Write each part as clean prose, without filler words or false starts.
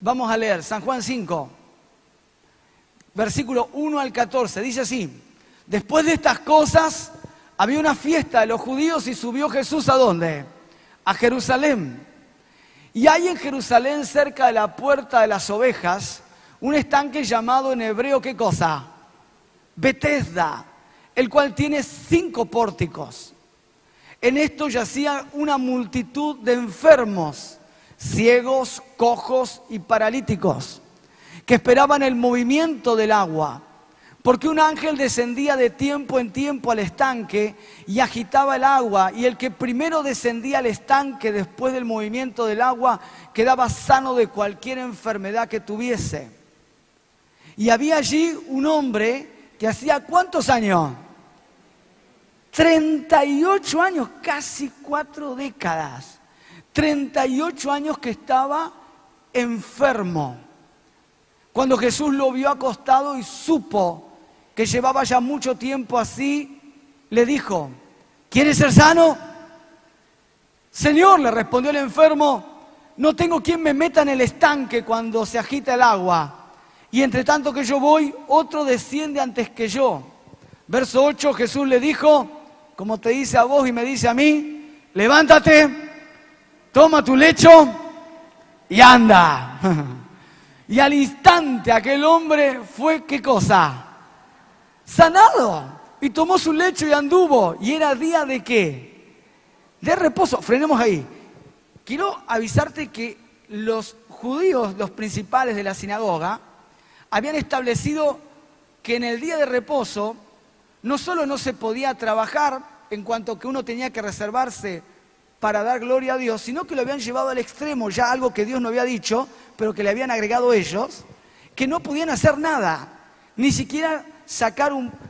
Vamos a leer San Juan 5, versículo 1 al 14. Dice así: después de estas cosas, había una fiesta de los judíos y subió Jesús ¿a dónde? A Jerusalén. Y hay en Jerusalén, cerca de la puerta de las ovejas, un estanque llamado en hebreo, ¿qué cosa? Betesda, el cual tiene 5 pórticos. En esto yacía una multitud de enfermos, ciegos, cojos y paralíticos, que esperaban el movimiento del agua, porque un ángel descendía de tiempo en tiempo al estanque y agitaba el agua, y el que primero descendía al estanque después del movimiento del agua quedaba sano de cualquier enfermedad que tuviese. Y había allí un hombre que hacía ¿cuántos años? 38 años, casi 4 décadas. 38 años que estaba enfermo. Cuando Jesús lo vio acostado y supo que llevaba ya mucho tiempo así, le dijo: ¿quieres ser sano? Señor, le respondió el enfermo, no tengo quien me meta en el estanque cuando se agita el agua. Y entre tanto que yo voy, otro desciende antes que yo. Verso 8, Jesús le dijo, como te dice a vos y me dice a mí: levántate, toma tu lecho y anda. Y al instante aquel hombre fue, ¿qué cosa? Sanado. Y tomó su lecho y anduvo. ¿Y era día de qué? De reposo. Frenemos ahí. Quiero avisarte que los judíos, los principales de la sinagoga, habían establecido que en el día de reposo no solo no se podía trabajar, en cuanto que uno tenía que reservarse para dar gloria a Dios, sino que lo habían llevado al extremo, ya algo que Dios no había dicho, pero que le habían agregado ellos, que no podían hacer nada, ni siquiera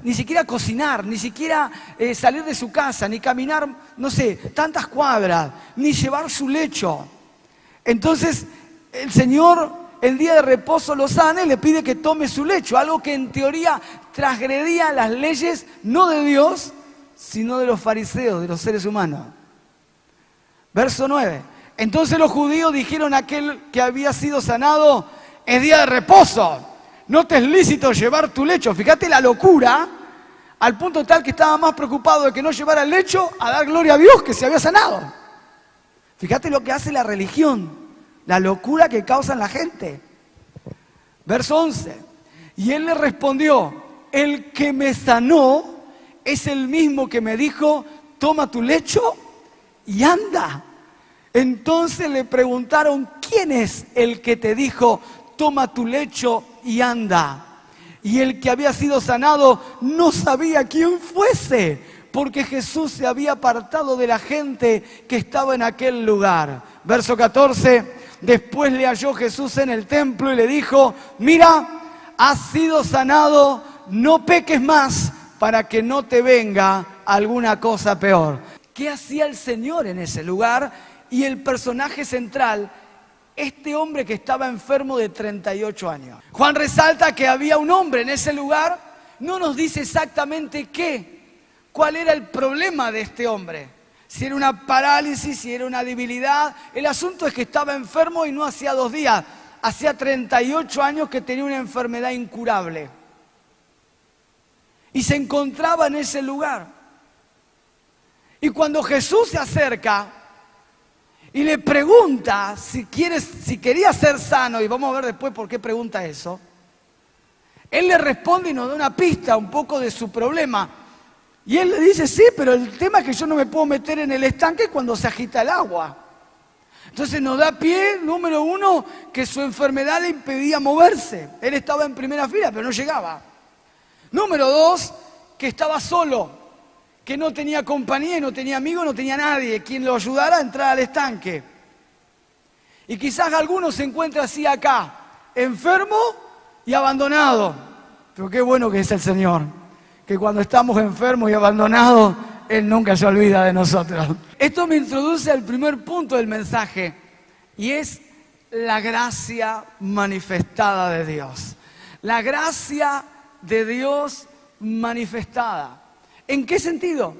ni siquiera cocinar, ni siquiera salir de su casa, ni caminar, no sé, tantas cuadras, ni llevar su lecho. Entonces, el Señor, el día de reposo, lo sana y le pide que tome su lecho, algo que en teoría transgredía las leyes, no de Dios, sino de los fariseos, de los seres humanos. Verso 9. Entonces los judíos dijeron a aquel que había sido sanado: es día de reposo, no te es lícito llevar tu lecho. Fíjate la locura, al punto tal que estaba más preocupado de que no llevara el lecho a dar gloria a Dios que se había sanado. Fíjate lo que hace la religión, la locura que causa en la gente. Verso 11. Y él le respondió: el que me sanó es el mismo que me dijo: toma tu lecho y anda. Entonces le preguntaron: ¿quién es el que te dijo: toma tu lecho y anda? Y el que había sido sanado no sabía quién fuese, porque Jesús se había apartado de la gente que estaba en aquel lugar. Verso 14, después le halló Jesús en el templo y le dijo: mira, has sido sanado, no peques más para que no te venga alguna cosa peor. ¿Qué hacía el Señor en ese lugar? Y el personaje central, este hombre que estaba enfermo de 38 años. Juan resalta que había un hombre en ese lugar, no nos dice exactamente cuál era el problema de este hombre. Si era una parálisis, si era una debilidad. El asunto es que estaba enfermo y no hacía 2 días, hacía 38 años que tenía una enfermedad incurable. Y se encontraba en ese lugar. Y cuando Jesús se acerca y le pregunta si quería ser sano, y vamos a ver después por qué pregunta eso, él le responde y nos da una pista un poco de su problema. Y él le dice: sí, pero el tema es que yo no me puedo meter en el estanque cuando se agita el agua. Entonces nos da pie, número 1, que su enfermedad le impedía moverse. Él estaba en primera fila, pero no llegaba. Número 2, que estaba solo, que no tenía compañía, no tenía amigos, no tenía nadie quien lo ayudara a entrar al estanque. Y quizás alguno se encuentra así acá, enfermo y abandonado. Pero qué bueno que es el Señor, que cuando estamos enfermos y abandonados, Él nunca se olvida de nosotros. Esto me introduce al primer punto del mensaje, y es la gracia manifestada de Dios. La gracia de Dios manifestada. ¿En qué sentido?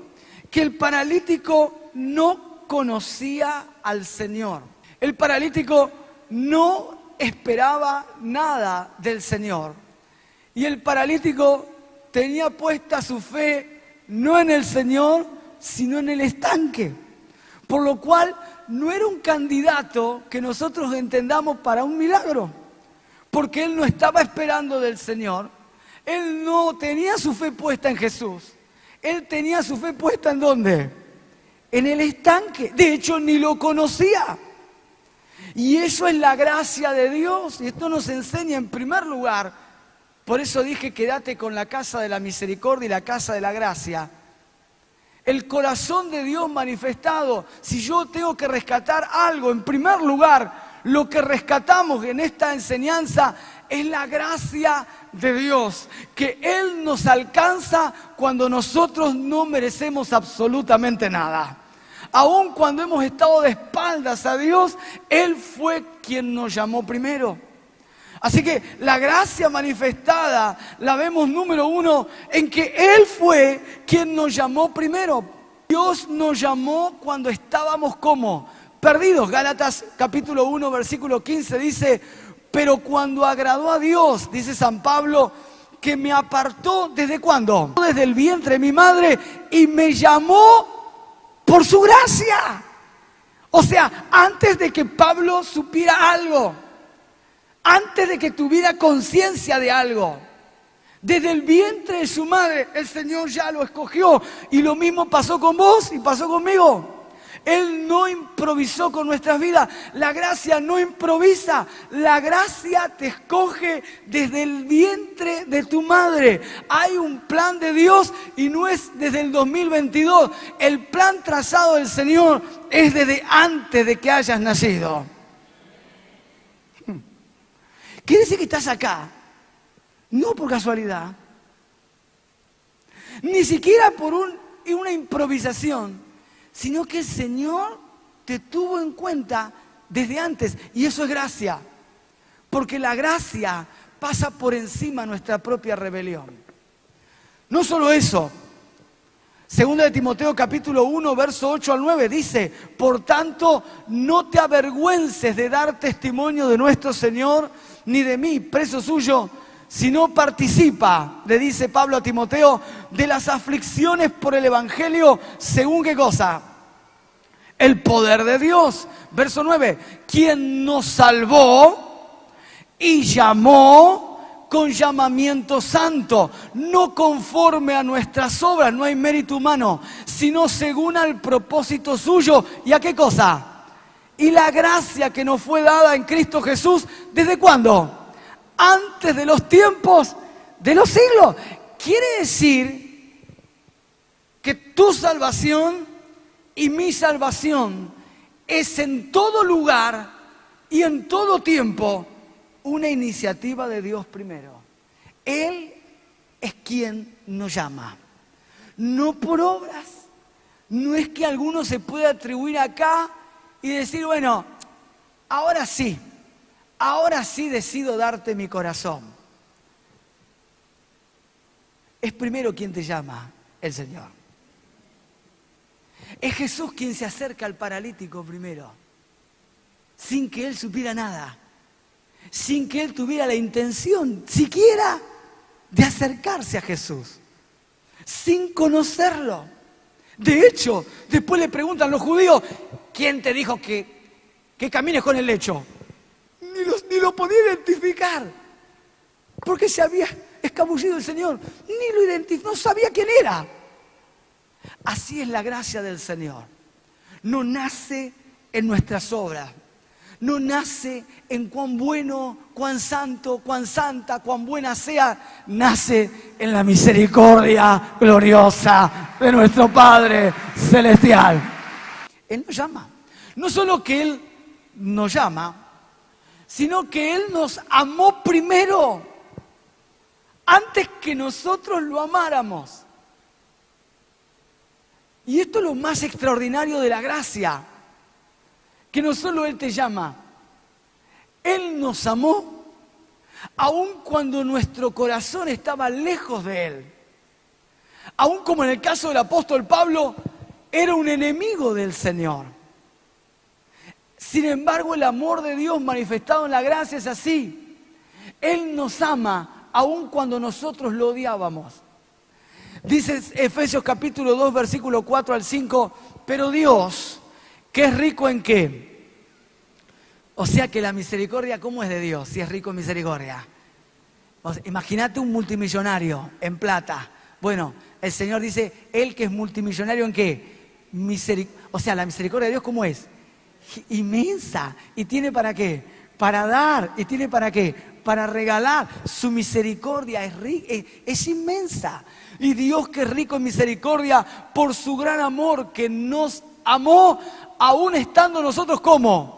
Que el paralítico no conocía al Señor. El paralítico no esperaba nada del Señor. Y el paralítico tenía puesta su fe no en el Señor, sino en el estanque. Por lo cual no era un candidato que nosotros entendamos para un milagro. Porque él no estaba esperando del Señor. Él no tenía su fe puesta en Jesús. Él tenía su fe puesta ¿en dónde? En el estanque. De hecho, ni lo conocía. Y eso es la gracia de Dios. Y esto nos enseña en primer lugar. Por eso dije, quédate con la casa de la misericordia y la casa de la gracia. El corazón de Dios manifestado. Si yo tengo que rescatar algo, en primer lugar, lo que rescatamos en esta enseñanza es la gracia de Dios, que Él nos alcanza cuando nosotros no merecemos absolutamente nada. Aun cuando hemos estado de espaldas a Dios, Él fue quien nos llamó primero. Así que la gracia manifestada la vemos, número uno, en que Él fue quien nos llamó primero. Dios nos llamó cuando estábamos ¿cómo? Perdidos. Gálatas capítulo 1, versículo 15 dice: pero cuando agradó a Dios, dice San Pablo, que me apartó, ¿desde cuándo? Desde el vientre de mi madre, y me llamó por su gracia. O sea, antes de que Pablo supiera algo, antes de que tuviera conciencia de algo, desde el vientre de su madre, el Señor ya lo escogió. Y lo mismo pasó con vos y pasó conmigo. Él no improvisó con nuestras vidas. La gracia no improvisa. La gracia te escoge desde el vientre de tu madre. Hay un plan de Dios y no es desde el 2022. El plan trazado del Señor es desde antes de que hayas nacido. Quiere decir que estás acá, no por casualidad, ni siquiera por una improvisación, sino que el Señor te tuvo en cuenta desde antes. Y eso es gracia, porque la gracia pasa por encima de nuestra propia rebelión. No solo eso, 2 de Timoteo capítulo 1, verso 8 al 9 dice: por tanto, no te avergüences de dar testimonio de nuestro Señor, ni de mí, preso suyo, sino participa, le dice Pablo a Timoteo, de las aflicciones por el Evangelio, según ¿qué cosa? El poder de Dios. Verso 9, quien nos salvó y llamó con llamamiento santo, no conforme a nuestras obras, no hay mérito humano, sino según al propósito suyo. ¿Y a qué cosa? Y la gracia que nos fue dada en Cristo Jesús, ¿desde cuándo? Antes de los tiempos de los siglos. Quiere decir que tu salvación y mi salvación es en todo lugar y en todo tiempo una iniciativa de Dios primero. Él es quien nos llama. No por obras. No es que alguno se pueda atribuir acá y decir, bueno, ahora sí decido darte mi corazón. Es primero quien te llama, el Señor. Es Jesús quien se acerca al paralítico primero, sin que él supiera nada, sin que él tuviera la intención siquiera de acercarse a Jesús, sin conocerlo. De hecho, después le preguntan los judíos, ¿quién te dijo que camines con el lecho? Ni lo podía identificar, porque se había escabullido el Señor, ni lo identificó, no sabía quién era. Así es la gracia del Señor. No nace en nuestras obras, no nace en cuán bueno, cuán santo, cuán santa, cuán buena sea, nace en la misericordia gloriosa de nuestro Padre Celestial. Él nos llama. No solo que Él nos llama, sino que Él nos amó primero, antes que nosotros lo amáramos. Y esto es lo más extraordinario de la gracia, que no solo Él te llama, Él nos amó, aun cuando nuestro corazón estaba lejos de Él. Aun como en el caso del apóstol Pablo, era un enemigo del Señor. Sin embargo, el amor de Dios manifestado en la gracia es así. Él nos ama aun cuando nosotros lo odiábamos. Dice Efesios capítulo 2, versículo 4 al 5, pero Dios, que es rico en qué. O sea que la misericordia, ¿cómo es de Dios si es rico en misericordia? O sea, imagínate un multimillonario en plata. Bueno, el Señor dice, Él que es multimillonario en qué. O sea, la misericordia de Dios, ¿cómo es? Inmensa. ¿Y tiene para qué? Para dar. ¿Y tiene para qué? Para regalar. Su misericordia es inmensa. Y Dios, que es rico en misericordia, por su gran amor que nos amó, aún estando nosotros como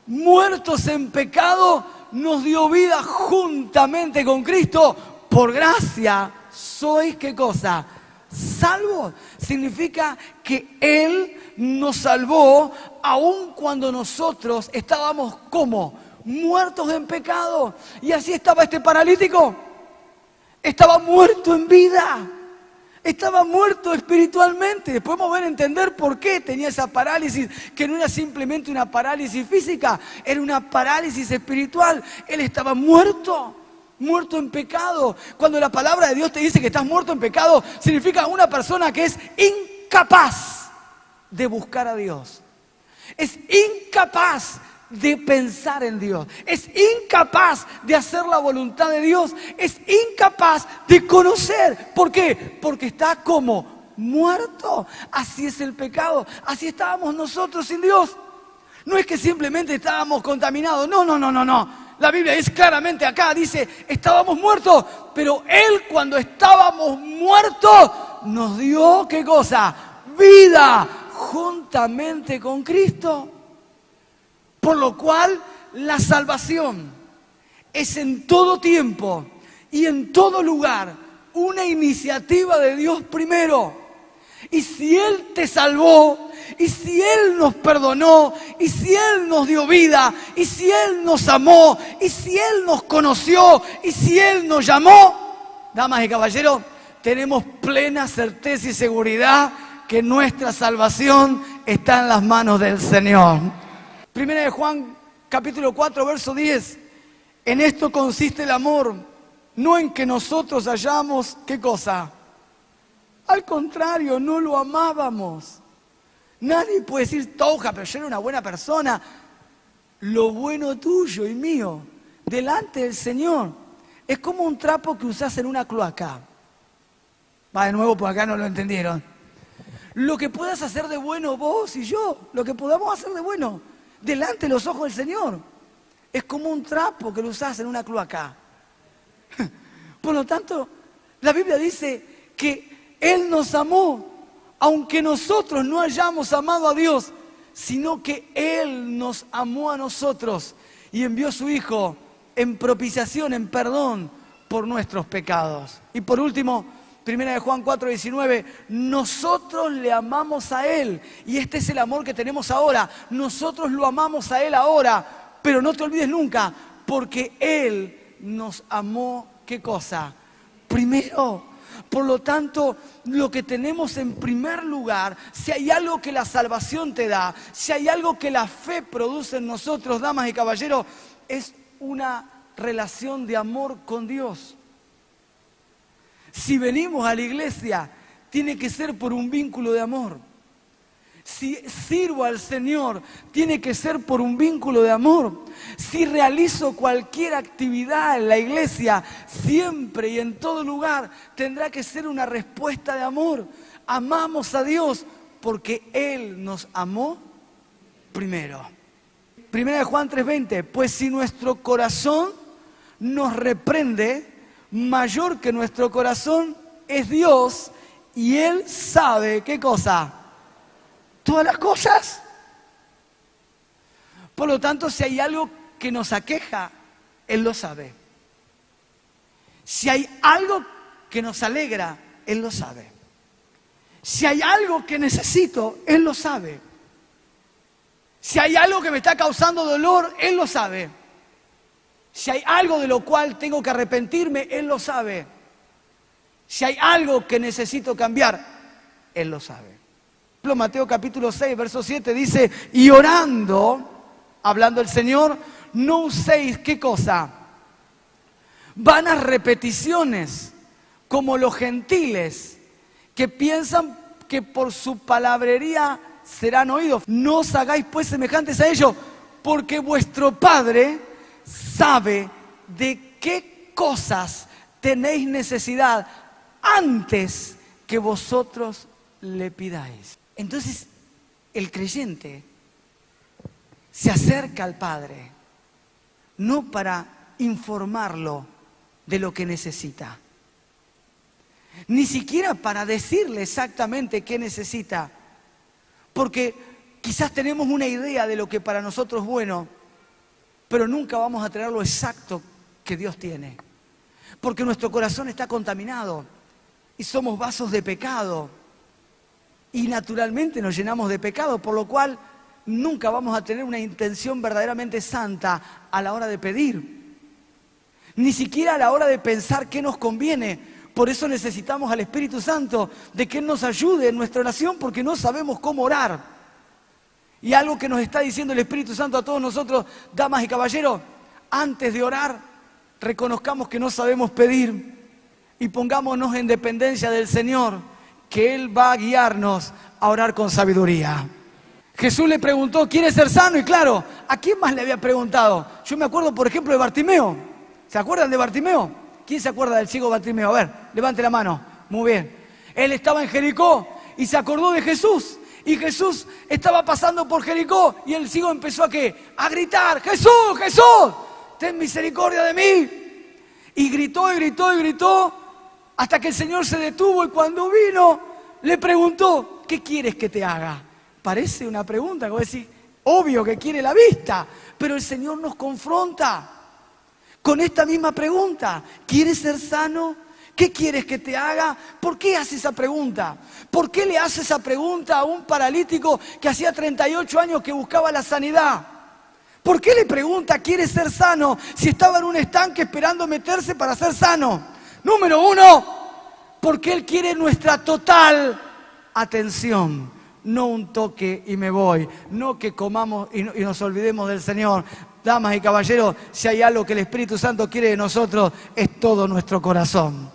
muertos en pecado, nos dio vida juntamente con Cristo. Por gracia sois, ¿qué cosa? Salvos. Significa que Él nos salvó aun cuando nosotros estábamos como muertos en pecado. Y así estaba este paralítico. Estaba muerto en vida. Estaba muerto espiritualmente. Podemos entender por qué tenía esa parálisis, que no era simplemente una parálisis física, era una parálisis espiritual. Él estaba muerto en pecado. Cuando la palabra de Dios te dice que estás muerto en pecado, significa una persona que es incapaz de buscar a Dios. Es incapaz de pensar en Dios. Es incapaz de hacer la voluntad de Dios. Es incapaz de conocer. ¿Por qué? Porque está como muerto. Así es el pecado. Así estábamos nosotros sin Dios. No es que simplemente estábamos contaminados. No. La Biblia dice claramente acá, dice, estábamos muertos, pero Él cuando estábamos muertos nos dio, ¿qué cosa? Vida juntamente con Cristo. Por lo cual la salvación es en todo tiempo y en todo lugar una iniciativa de Dios primero. Y si Él te salvó, y si Él nos perdonó, y si Él nos dio vida, y si Él nos amó, y si Él nos conoció, y si Él nos llamó, damas y caballeros, tenemos plena certeza y seguridad que nuestra salvación está en las manos del Señor. Primera de Juan, capítulo 4, verso 10. En esto consiste el amor, no en que nosotros hayamos, ¿qué cosa? Al contrario, no lo amábamos. Nadie puede decir, Touja, pero yo era una buena persona. Lo bueno tuyo y mío, delante del Señor, es como un trapo que usás en una cloaca. Va de nuevo, por acá no lo entendieron. Lo que puedas hacer de bueno vos y yo, lo que podamos hacer de bueno, delante de los ojos del Señor, es como un trapo que lo usás en una cloaca. Por lo tanto, la Biblia dice que Él nos amó, aunque nosotros no hayamos amado a Dios, sino que Él nos amó a nosotros y envió a su Hijo en propiciación, en perdón por nuestros pecados. Y por último, Primera de Juan 4:19, nosotros le amamos a Él y este es el amor que tenemos ahora. Nosotros lo amamos a Él ahora, pero no te olvides nunca, porque Él nos amó, ¿qué cosa? Primero. Por lo tanto, lo que tenemos en primer lugar, si hay algo que la salvación te da, si hay algo que la fe produce en nosotros, damas y caballeros, es una relación de amor con Dios. Si venimos a la iglesia, tiene que ser por un vínculo de amor. Si sirvo al Señor, tiene que ser por un vínculo de amor. Si realizo cualquier actividad en la iglesia, siempre y en todo lugar, tendrá que ser una respuesta de amor. Amamos a Dios porque Él nos amó primero. Primera de Juan 3:20, pues si nuestro corazón nos reprende, mayor que nuestro corazón es Dios y Él sabe, ¿qué cosa? Todas las cosas. Por lo tanto, si hay algo que nos aqueja, Él lo sabe. Si hay algo que nos alegra, Él lo sabe. Si hay algo que necesito, Él lo sabe. Si hay algo que me está causando dolor, Él lo sabe. Si hay algo de lo cual tengo que arrepentirme, Él lo sabe. Si hay algo que necesito cambiar, Él lo sabe. Mateo capítulo 6, verso 7 dice, y orando, hablando el Señor, no uséis, ¿qué cosa? Vanas repeticiones, como los gentiles, que piensan que por su palabrería serán oídos. No os hagáis pues semejantes a ellos, porque vuestro Padre sabe de qué cosas tenéis necesidad antes que vosotros le pidáis. Entonces, el creyente se acerca al Padre, no para informarlo de lo que necesita, ni siquiera para decirle exactamente qué necesita, porque quizás tenemos una idea de lo que para nosotros es bueno, pero nunca vamos a tener lo exacto que Dios tiene, porque nuestro corazón está contaminado y somos vasos de pecado y naturalmente nos llenamos de pecado, por lo cual nunca vamos a tener una intención verdaderamente santa a la hora de pedir, ni siquiera a la hora de pensar qué nos conviene. Por eso necesitamos al Espíritu Santo, de que Él nos ayude en nuestra oración, porque no sabemos cómo orar. Y algo que nos está diciendo el Espíritu Santo a todos nosotros, damas y caballeros, antes de orar, reconozcamos que no sabemos pedir y pongámonos en dependencia del Señor, que Él va a guiarnos a orar con sabiduría. Jesús le preguntó, ¿quieres ser sano? Y claro, ¿a quién más le había preguntado? Yo me acuerdo, por ejemplo, de Bartimeo. ¿Se acuerdan de Bartimeo? ¿Quién se acuerda del ciego Bartimeo? A ver, levante la mano. Muy bien. Él estaba en Jericó y se acordó de Jesús. Y Jesús estaba pasando por Jericó y el ciego empezó a ¿qué? A gritar, ¡Jesús, Jesús! ¡Ten misericordia de mí! Y gritó y gritó y gritó hasta que el Señor se detuvo y cuando vino le preguntó, ¿qué quieres que te haga? Parece una pregunta, como decir, obvio que quiere la vista, pero el Señor nos confronta con esta misma pregunta. ¿Quieres ser sano? ¿Qué quieres que te haga? ¿Por qué hace esa pregunta? ¿Por qué le hace esa pregunta a un paralítico que hacía 38 años que buscaba la sanidad? ¿Por qué le pregunta, ¿quieres ser sano? Si estaba en un estanque esperando meterse para ser sano. Número uno, porque Él quiere nuestra total atención. No un toque y me voy. No que comamos y nos olvidemos del Señor. Damas y caballeros, si hay algo que el Espíritu Santo quiere de nosotros, es todo nuestro corazón.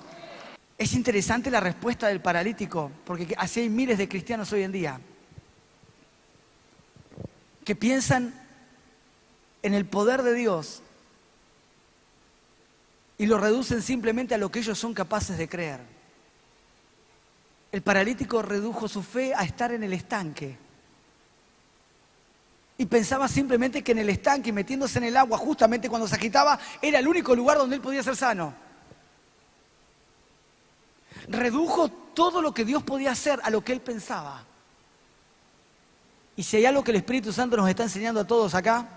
Es interesante la respuesta del paralítico, porque así hay miles de cristianos hoy en día que piensan en el poder de Dios y lo reducen simplemente a lo que ellos son capaces de creer. El paralítico redujo su fe a estar en el estanque. Y pensaba simplemente que en el estanque, metiéndose en el agua, justamente cuando se agitaba, era el único lugar donde él podía ser sano. Redujo todo lo que Dios podía hacer a lo que él pensaba. Y si hay algo que el Espíritu Santo nos está enseñando a todos acá,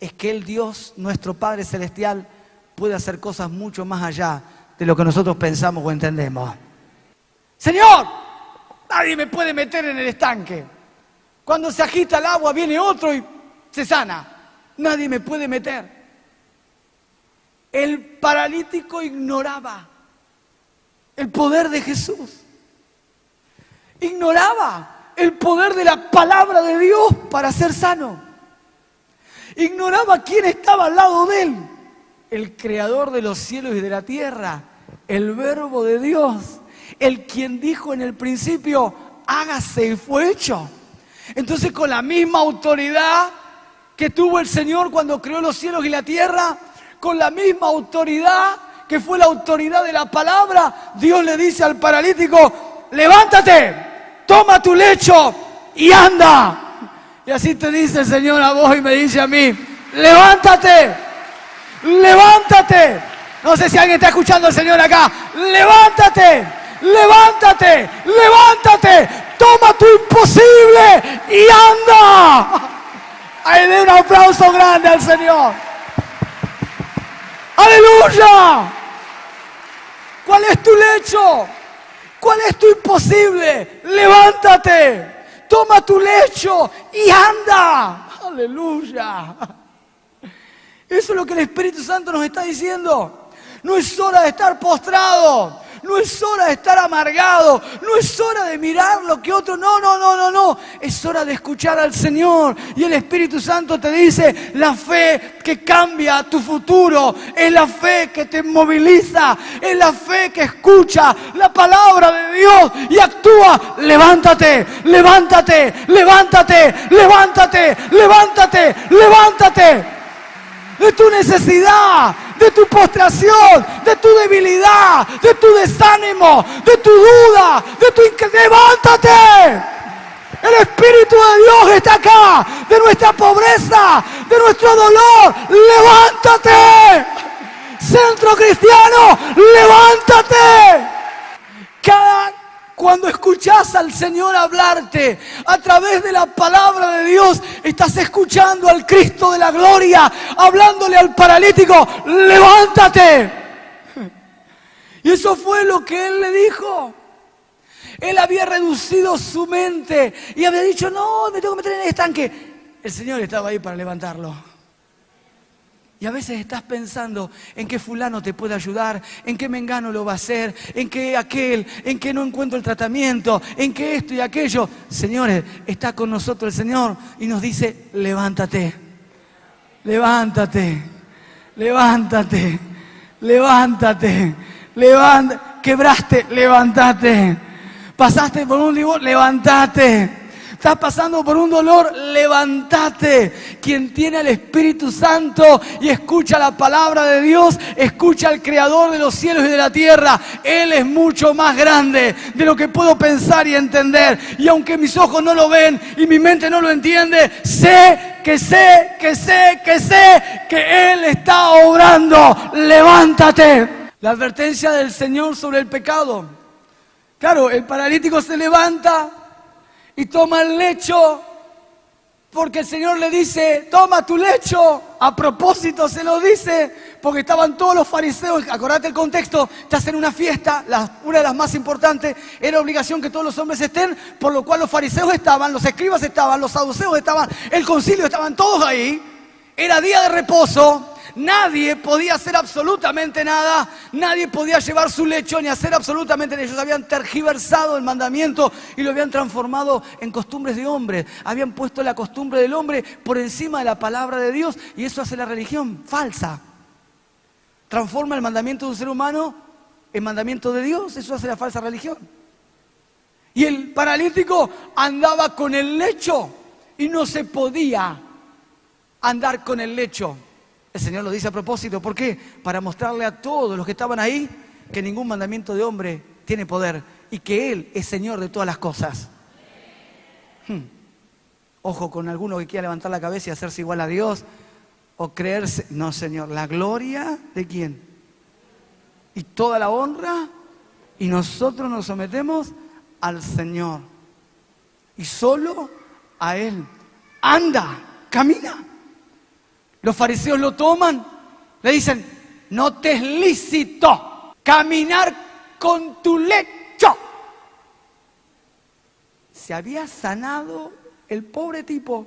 es que el Dios, nuestro Padre Celestial, puede hacer cosas mucho más allá de lo que nosotros pensamos o entendemos. Señor, nadie me puede meter en el estanque. Cuando se agita el agua viene otro y se sana. Nadie me puede meter. El paralítico ignoraba el poder de Jesús. Ignoraba el poder de la palabra de Dios para ser sano. Ignoraba quién estaba al lado de él. El creador de los cielos y de la tierra. El verbo de Dios. El quien dijo en el principio, hágase y fue hecho. Entonces, con la misma autoridad que tuvo el Señor cuando creó los cielos y la tierra, con la misma autoridad que fue la autoridad de la palabra, Dios le dice al paralítico, levántate, toma tu lecho y anda. Y así te dice el Señor a vos y me dice a mí, levántate, levántate. No sé si alguien está escuchando al Señor acá, levántate, levántate, levántate. Toma tu imposible y anda. Ahí den un aplauso grande al Señor. ¡Aleluya! ¿Cuál es tu lecho? ¿Cuál es tu imposible? Levántate. Toma tu lecho y anda. ¡Aleluya! Eso es lo que el Espíritu Santo nos está diciendo. No es hora de estar postrado. no es hora de estar amargado, no es hora de mirar lo que otro, no. Es hora de escuchar al Señor. Y el Espíritu Santo te dice, la fe que cambia tu futuro, es la fe que te moviliza, es la fe que escucha la palabra de Dios y actúa. Levántate, levántate, levántate, levántate, levántate, levántate. De tu necesidad, de tu postración, de tu debilidad, de tu desánimo, de tu duda, de tu levántate. El Espíritu de Dios está acá, de nuestra pobreza, de nuestro dolor. ¡Levántate! Centro Cristiano, levántate. Cuando escuchás al Señor hablarte a través de la palabra de Dios, estás escuchando al Cristo de la gloria, hablándole al paralítico, levántate. Y eso fue lo que Él le dijo. Él había reducido su mente y había dicho, no, me tengo que meter en el estanque. El Señor estaba ahí para levantarlo. Y a veces estás pensando en que fulano te puede ayudar, en que mengano lo va a hacer, en que aquel, en que no encuentro el tratamiento, en que esto y aquello. Señores, está con nosotros el Señor y nos dice, levántate, levántate, levántate, levántate, quebraste, levántate. Pasaste por un divorcio, levántate. Estás pasando por un dolor, levántate. Quien tiene al Espíritu Santo y escucha la palabra de Dios, escucha al Creador de los cielos y de la tierra. Él es mucho más grande de lo que puedo pensar y entender. Y aunque mis ojos no lo ven y mi mente no lo entiende, sé que Él está obrando. Levántate. La advertencia del Señor sobre el pecado. Claro, el paralítico se levanta y toma el lecho, porque el Señor le dice, toma tu lecho. A propósito se lo dice, porque estaban todos los fariseos. Acordate el contexto, estás en una fiesta, una de las más importantes, era obligación que todos los hombres estén, por lo cual los fariseos estaban, los escribas estaban, los saduceos estaban, el concilio estaban todos ahí. Era día de reposo. Nadie podía hacer absolutamente nada, nadie podía llevar su lecho ni hacer absolutamente nada. Ellos habían tergiversado el mandamiento y lo habían transformado en costumbres de hombres. Habían puesto la costumbre del hombre por encima de la palabra de Dios y eso hace la religión falsa. Transforma el mandamiento de un ser humano en mandamiento de Dios, eso hace la falsa religión. Y el paralítico andaba con el lecho y no se podía andar con el lecho. El Señor lo dice a propósito. ¿Por qué? Para mostrarle a todos los que estaban ahí que ningún mandamiento de hombre tiene poder y que Él es Señor de todas las cosas. Ojo con alguno que quiera levantar la cabeza y hacerse igual a Dios o creerse. No, Señor, la gloria ¿de quién? Y toda la honra y nosotros nos sometemos al Señor y solo a Él. Anda, camina. Los fariseos lo toman, le dicen, no te es lícito caminar con tu lecho. Se había sanado el pobre tipo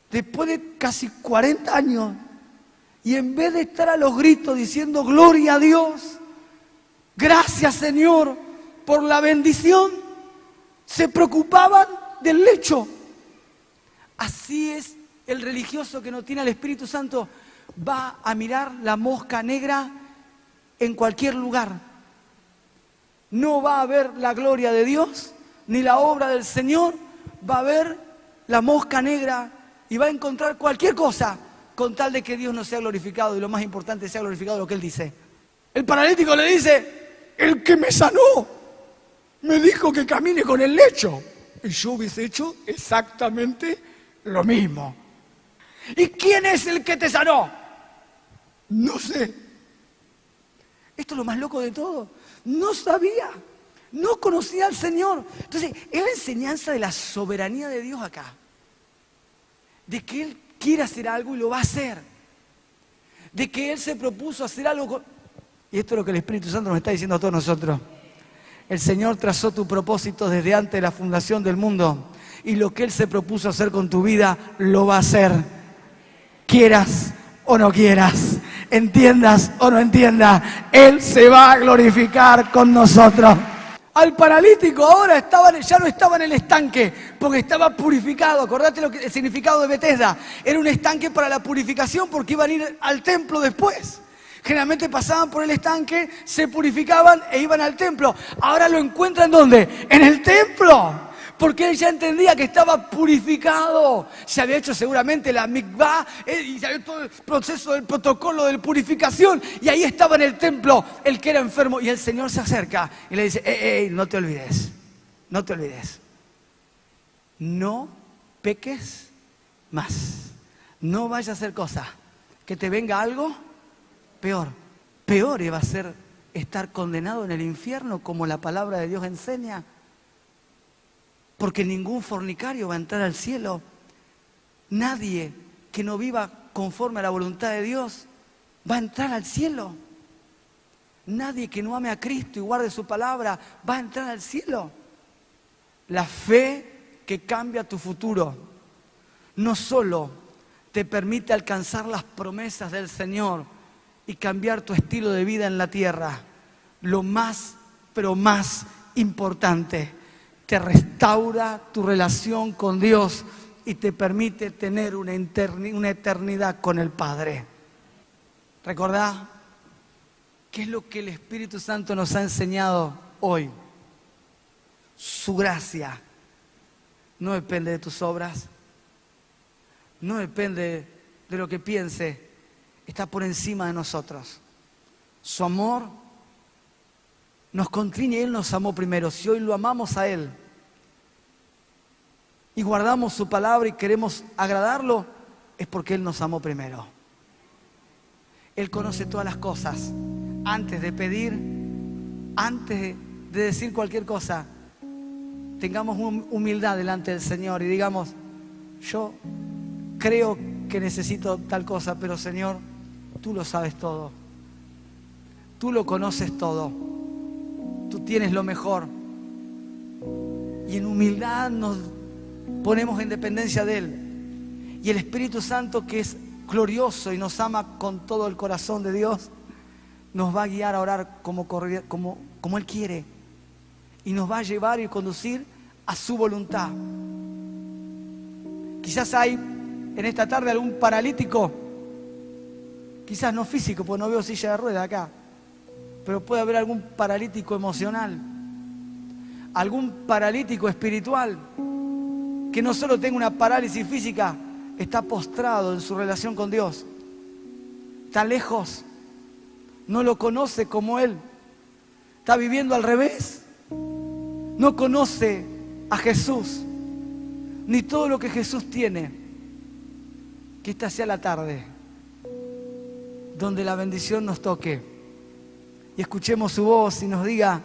después de casi 40 años y en vez de estar a los gritos diciendo gloria a Dios, gracias Señor por la bendición, se preocupaban del lecho. Así es. El religioso que no tiene al Espíritu Santo va a mirar la mosca negra en cualquier lugar. No va a ver la gloria de Dios ni la obra del Señor, va a ver la mosca negra y va a encontrar cualquier cosa con tal de que Dios no sea glorificado y lo más importante sea glorificado lo que Él dice. El paralítico le dice, el que me sanó me dijo que camine con el lecho y yo hubiese hecho exactamente lo mismo. ¿Y quién es el que te sanó? No sé. Esto es lo más loco de todo. No sabía, no conocía al Señor. Entonces, es la enseñanza de la soberanía de Dios acá. De que Él quiere hacer algo y lo va a hacer. De que Él se propuso hacer algo. Y esto es lo que el Espíritu Santo nos está diciendo a todos nosotros. El Señor trazó tu propósito desde antes de la fundación del mundo. Y lo que Él se propuso hacer con tu vida, lo va a hacer. Quieras o no quieras, entiendas o no entiendas, Él se va a glorificar con nosotros. Al paralítico ahora ya no estaba en el estanque, porque estaba purificado. Acordate el significado de Betesda. Era un estanque para la purificación, porque iban a ir al templo después. Generalmente pasaban por el estanque, se purificaban e iban al templo. Ahora lo encuentran ¿dónde? En el templo. Porque él ya entendía que estaba purificado. Se había hecho seguramente la mikvah y se había todo el proceso del protocolo de purificación. Y ahí estaba en el templo el que era enfermo. Y el Señor se acerca y le dice, no te olvides, no te olvides. No peques más. No vayas a hacer cosa. Que te venga algo peor. Peor iba a ser estar condenado en el infierno, como la palabra de Dios enseña. Porque ningún fornicario va a entrar al cielo. Nadie que no viva conforme a la voluntad de Dios va a entrar al cielo. Nadie que no ame a Cristo y guarde su palabra va a entrar al cielo. La fe que cambia tu futuro no solo te permite alcanzar las promesas del Señor y cambiar tu estilo de vida en la tierra. Lo más, pero más importante, te restaura tu relación con Dios y te permite tener una eternidad con el Padre. ¿Recordá qué es lo que el Espíritu Santo nos ha enseñado hoy? Su gracia no depende de tus obras, no depende de lo que piense, está por encima de nosotros. Su amor nos constriñe, Él nos amó primero. Si hoy lo amamos a Él y guardamos su palabra y queremos agradarlo, es porque Él nos amó primero. Él conoce todas las cosas. Antes de pedir, antes de decir cualquier cosa, tengamos humildad delante del Señor y digamos, yo creo que necesito tal cosa, pero Señor, tú lo sabes todo. Tú lo conoces todo. Tú tienes lo mejor. Y en humildad nos ponemos en dependencia de Él. Y el Espíritu Santo, que es glorioso y nos ama con todo el corazón de Dios, nos va a guiar a orar como Él quiere. Y nos va a llevar y conducir a su voluntad. Quizás hay en esta tarde algún paralítico, quizás no físico, porque no veo silla de ruedas acá, pero puede haber algún paralítico emocional, algún paralítico espiritual, que no solo tenga una parálisis física, está postrado en su relación con Dios, está lejos, no lo conoce como Él, está viviendo al revés, no conoce a Jesús, ni todo lo que Jesús tiene. Que esta sea la tarde donde la bendición nos toque y escuchemos su voz y nos diga,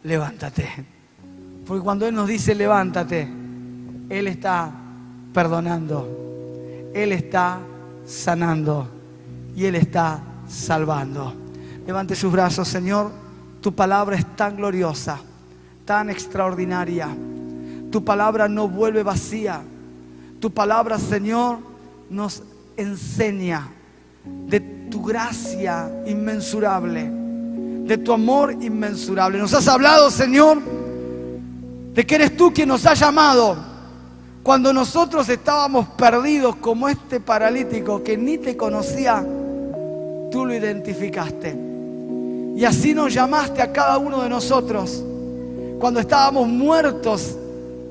levántate. Porque cuando Él nos dice levántate, Él está perdonando, Él está sanando y Él está salvando. Levante sus brazos, Señor. Tu palabra es tan gloriosa, tan extraordinaria. Tu palabra no vuelve vacía. Tu palabra, Señor, nos enseña de tu gracia inmensurable, de tu amor inmensurable. Nos has hablado, Señor, de que eres tú quien nos ha llamado cuando nosotros estábamos perdidos como este paralítico que ni te conocía. Tú lo identificaste y así nos llamaste a cada uno de nosotros cuando estábamos muertos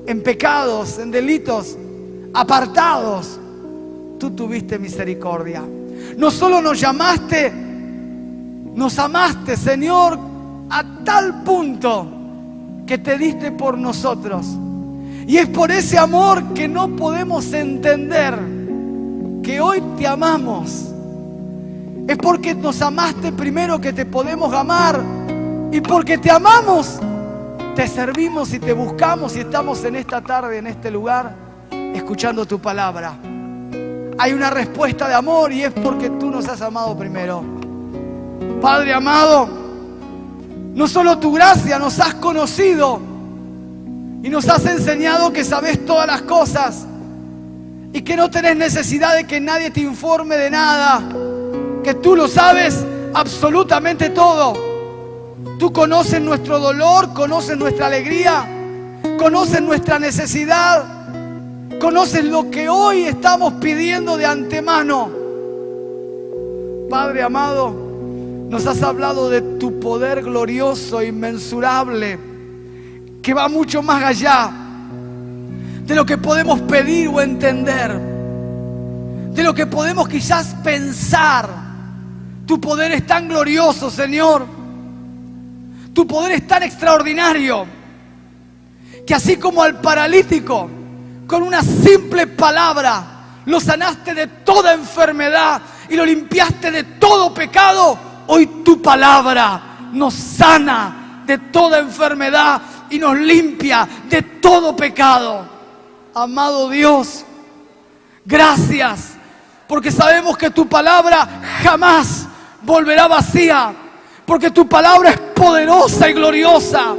en pecados, en delitos, apartados. Tú tuviste misericordia. No solo nos llamaste, nos amaste, Señor, a tal punto que te diste por nosotros. Y es por ese amor que no podemos entender que hoy te amamos. Es porque nos amaste primero que te podemos amar. Y porque te amamos, te servimos y te buscamos y estamos en esta tarde, en este lugar, escuchando tu palabra. Hay una respuesta de amor y es porque tú nos has amado primero. Padre amado, no solo tu gracia nos has conocido y nos has enseñado que sabes todas las cosas y que no tenés necesidad de que nadie te informe de nada, que tú lo sabes absolutamente todo. Tú conoces nuestro dolor, conoces nuestra alegría, conoces nuestra necesidad, conoces lo que hoy estamos pidiendo de antemano. Padre amado, nos has hablado de tu poder glorioso, inmensurable, que va mucho más allá de lo que podemos pedir o entender, de lo que podemos quizás pensar. Tu poder es tan glorioso, Señor. Tu poder es tan extraordinario que así como al paralítico, con una simple palabra, lo sanaste de toda enfermedad y lo limpiaste de todo pecado. Hoy tu palabra nos sana de toda enfermedad y nos limpia de todo pecado. Amado Dios, gracias, porque sabemos que tu palabra jamás volverá vacía, porque tu palabra es poderosa y gloriosa.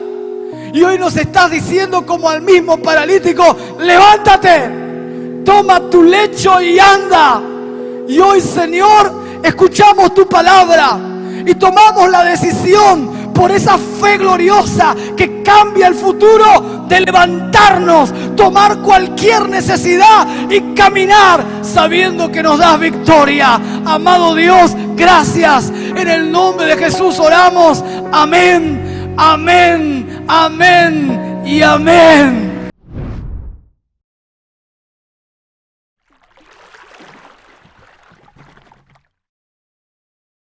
Y hoy nos estás diciendo como al mismo paralítico: levántate, toma tu lecho y anda. Y hoy, Señor, escuchamos tu palabra y tomamos la decisión, por esa fe gloriosa que cambia el futuro, de levantarnos, tomar cualquier necesidad y caminar sabiendo que nos das victoria. Amado Dios, gracias. En el nombre de Jesús oramos. Amén, amén, amén y amén.